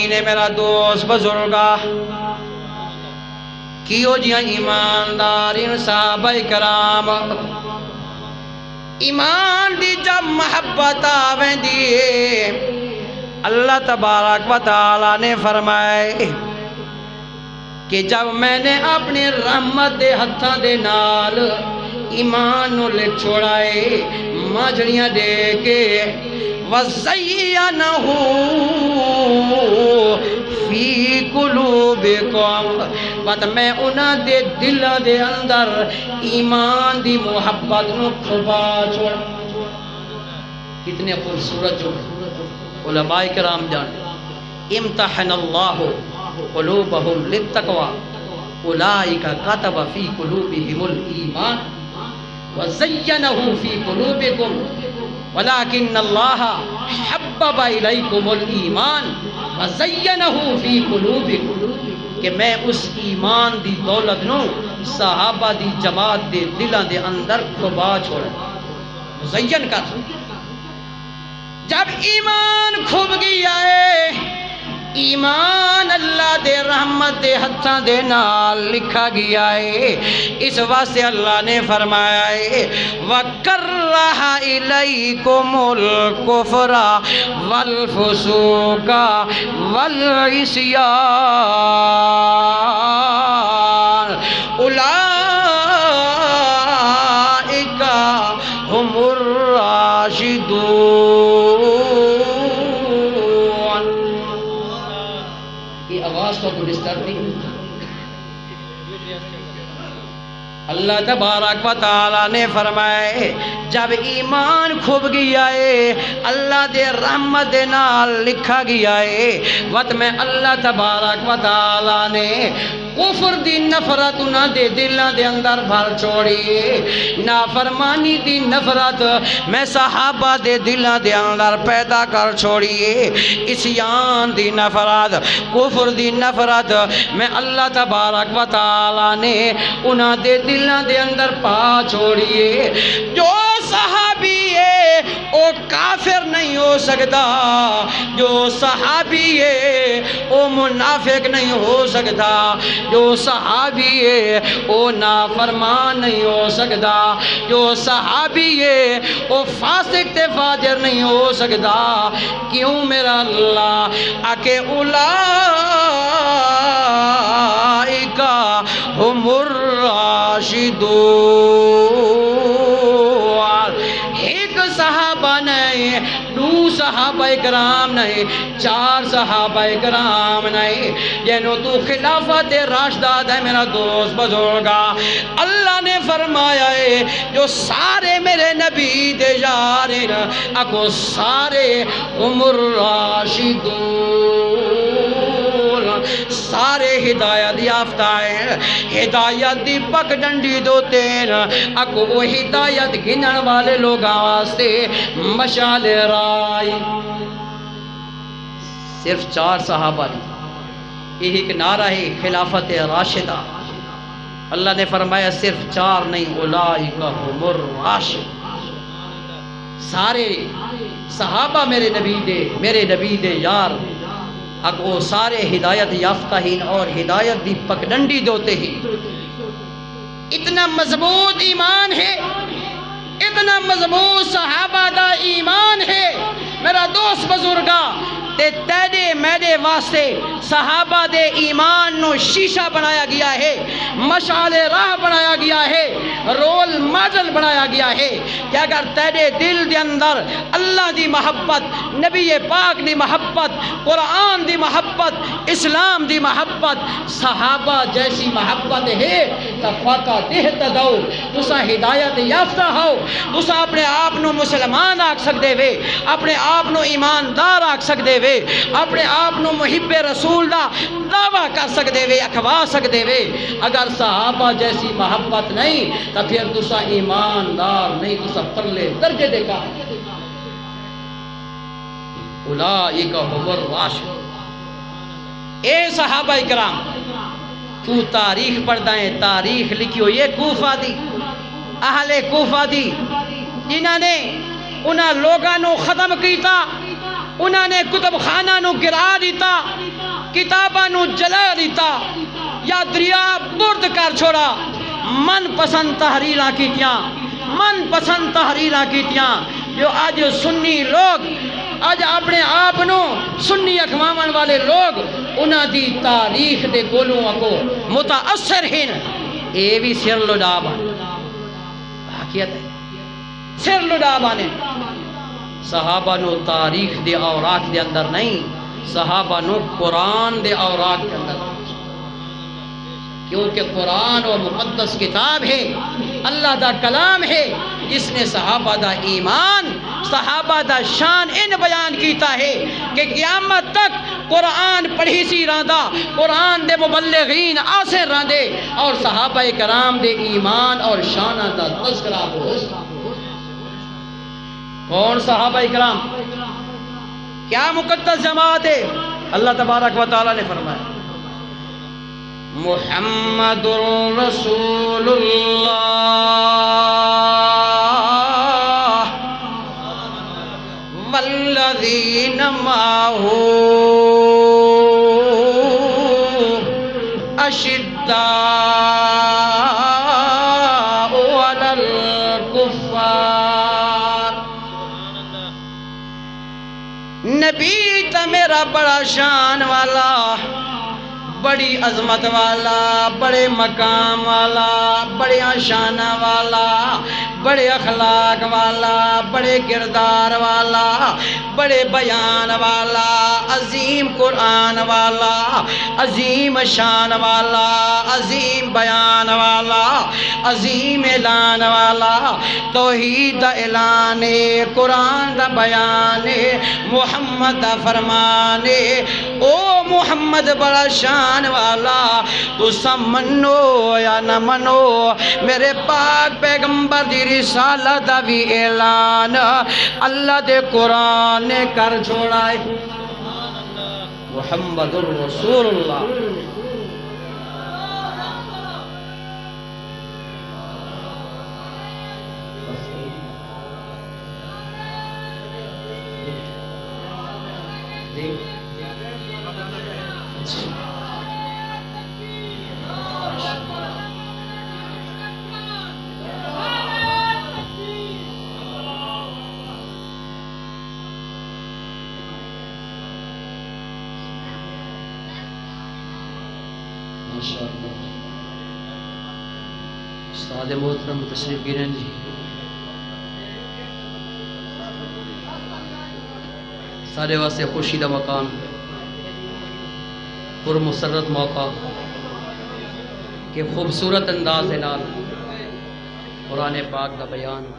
نے میرا دوست بزرگا کیو جی ایماندار صحابہ کرام ایمان دی جب محبت آویندی اللہ تبارک و تعالی نے فرمائے کہ جب میں نے اپنی رحمت دے ہتھاں دے نال ایمان نو لکھ چھوڑائے ماجڑیاں دے کے وَزَيَّنَهُ فِي قُلُوبِكُمْ بات میں انہاں دے دلوں دے اندر ایمان دی محبت نو کھبا چھوڑ کتنے خوبصورت جو علماء کرام جان امتحن اللہ قلوبہم للتقوی اولئک کتب فی قلوبہم الایمان وزینہ فی قلوبکم ولکن اللہ حبب الیکم الایمان وزینہ فی قلوبکم کہ میں اس ایمان دی دولت نو صحابہ دی جماعت دے دلوں دے اندر کھبا چھوڑا مزین کر جب ایمان کھب گیا ہے ایمان اللہ دے رحمت دے ہتھاں دے نال لکھا گیا ہے اس واسطے اللہ نے فرمایا ہے وَكَرَّهَ إِلَيْكُمُ الْكُفْرَ وَالْفُسُوقَ وَالْعِصْيَانَ أُولَئِكَ هُمُ الرَّاشِدُونَ یہ آواز تو ڈسٹرب نہیں اللہ تبارک و تعالی نے فرمائے جب ایمان کھب گیا ہے اللہ دے رحمت دے نال لکھا گیا ہے وقت میں اللہ تبارک و تعالی نے کفر دی نفرت انہاں دے دلاں دے اندر بھر چھوڑی نافرمانی دی نفرت میں صحابہ دے دلاں دے اندر پیدا کر چھوڑی عصیان دی نفرت کفر دی نفرت میں اللہ تبارک و تعالی نے انہاں دے دلاں دے اندر پا چھوڑی جو صحابی ہے او کافر نہیں ہو سکتا جو صحابی ہے او منافق نہیں ہو سکتا جو صحابی ہے او نافرمان نہیں ہو سکتا جو صحابی ہے او فاسق تے فاجر نہیں ہو سکتا کیوں میرا اللہ آکے اولئک ہم الراشدون ایک صحابہ نہیں دو صحابہ کرام نہیں چار صحابہ کرام نہیں جنہوں تو خلافت راشدہ ہے میرا دوست بزرگا اللہ نے فرمایا ہے جو سارے میرے نبی دے یارین اکو سارے ہم الراشدون سارے ہدایت یافتہ ہیں ہدایت دی پک ڈنڈی دوتے ہیں اکو وہ ہدایت گنن والے لوگ واسطے مشعل رائی صرف چار صحابہ نے یہ ایک نعرہ ہے خلافت راشدہ اللہ نے فرمایا صرف چار نہیں اولئک ہم الراشد سارے صحابہ میرے نبی دے یار اگو سارے ہدایت یافتہ ہی اور ہدایت دی پکڈنڈی دوتے ہی اتنا مضبوط ایمان ہے اتنا مضبوط صحابہ دا ایمان ہے میرا دوست بزرگا تے تیرے میرے واسطے صحابہ دے ایمان نو شیشہ بنایا گیا ہے مشعل راہ بنایا گیا ہے رول ماڈل بنایا گیا ہے کہ اگر تیرے دل دے اندر اللہ دی محبت نبی پاک دی محبت قرآن دی محبت اسلام دی محبت صحابہ جیسی محبت ہے تو فاقہ تہتدو تسا ہدایت یافتہ ہو تسا اپنے آپ نو مسلمان آکھ سکتے وے اپنے آپ نو ایماندار آکھ سکتے وے اپنے آپ نو محب رسول دا دعویٰ کر سکتے وے اکھوا سکتے وے اگر صحابہ جیسی محبت نہیں تو پھر تسا ایماندار نہیں تسا پرلے درجے دے کا اولئک ہم الراشدون اے صحابہ اکرام تو تاریخ پڑھتا ہے تاریخ لکھی ہوئی ہے کوفہ دی اہل کوفہ دی جنہاں نے انہاں لوگاں نو ختم کیتا انہاں نے کتب خانہ نو گرا دیتا جلا دیتا یا دریا برد کر چھوڑا من پسند تحریراں کیتیاں من پسند تحریراں کیتیاں جو آج سنی لوگ آج اپنے آپ نو سنی اخواون والے لوگ انہاں دی تاریخ دے گولوں کو متاثر ہیں اے بھی سر لڑا بان حقیقت ہے سر لڑا بانے صحابہ نو تاریخ دے اوراق دے اندر نہیں صحابہ نو قرآن دے اوراق دے اندر کیونکہ قرآن و مقدس کتاب ہے اللہ دا کلام ہے جس نے صحابہ دا ایمان صحابہ دا شان ان بیان کیتا ہے کہ قیامت تک قرآن پڑھی سی راندہ قرآن دے مبلغین آسے راندے اور صحابہ کرام دے ایمان اور شانہ دا تذکرہ ہو کون صحابہ کرام کیا مقدس جماعت ہے اللہ تبارک و تعالی نے فرمایا محمد رسول اللہ والذین معہ اشداء علی الکفار نبی تا میرا بڑا شان والا بڑی عظمت والا بڑے مقام والا بڑے شانہ والا بڑے اخلاق والا بڑے کردار والا بڑے بیان والا عظیم قرآن والا عظیم شان والا عظیم بیان والا عظیم اعلان والا توحید دا اعلان قرآن دا بیان محمد دا فرمان او محمد بڑا شان والا تو سب منو یا نہ منو میرے پاک پیغمبر دی رسالت دا بھی اعلان اللہ دے قرآن نے کر چھوڑا ہے محمد الرسول اللہ استاد محترم تشریف گیریں جی سارے واسطے خوشی دا مقام پر مسرت موقع کہ خوبصورت انداز نال قرآن پاک دا بیان